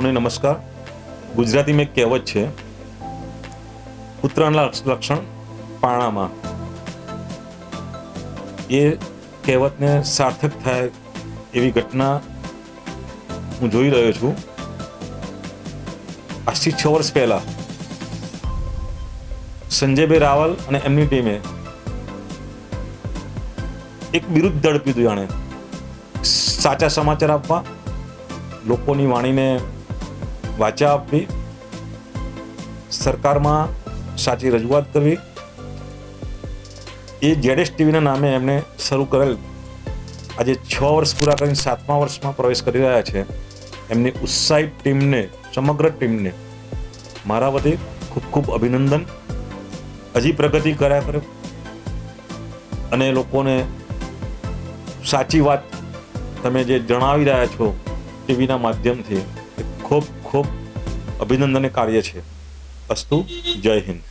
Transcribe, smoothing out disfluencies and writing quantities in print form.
સૌને નમસ્કાર। ગુજરાતીમાં એક કહેવત છે, કૂતરાના લક્ષણ પાણામાં। એ કહેવતને સાર્થક થાય એવી ઘટના હું જોઈ રહ્યો છું। આજથી 6 વર્ષ પહેલા સંજયભાઈ રાવલ અને એમની ટીમે એક વિરુદ્ધ ઝડપ્યું હતું। જાણે સાચા સમાચાર આપવા, લોકોની વાણીને વાચા આપવી, સરકારમાં સાચી રજૂઆત કરવી। એ જેડેશ ટીવીના નામે એમણે શરૂ કરેલ આજે 6 વર્ષ પૂરા કરીને 7મા વર્ષમાં પ્રવેશ કરી રહ્યા છે। એમની ઉત્સાહિત ટીમને, સમગ્ર ટીમને મારા વતી ખૂબ ખૂબ અભિનંદન। હજી પ્રગતિ કર્યા કરે અને લોકોને સાચી વાત તમે જે જણાવી રહ્યા છો ટીવીના માધ્યમથી, એ ખૂબ ખૂબ અભિનંદનનું કાર્ય છે। અસ્તુ, જય હિન્દ।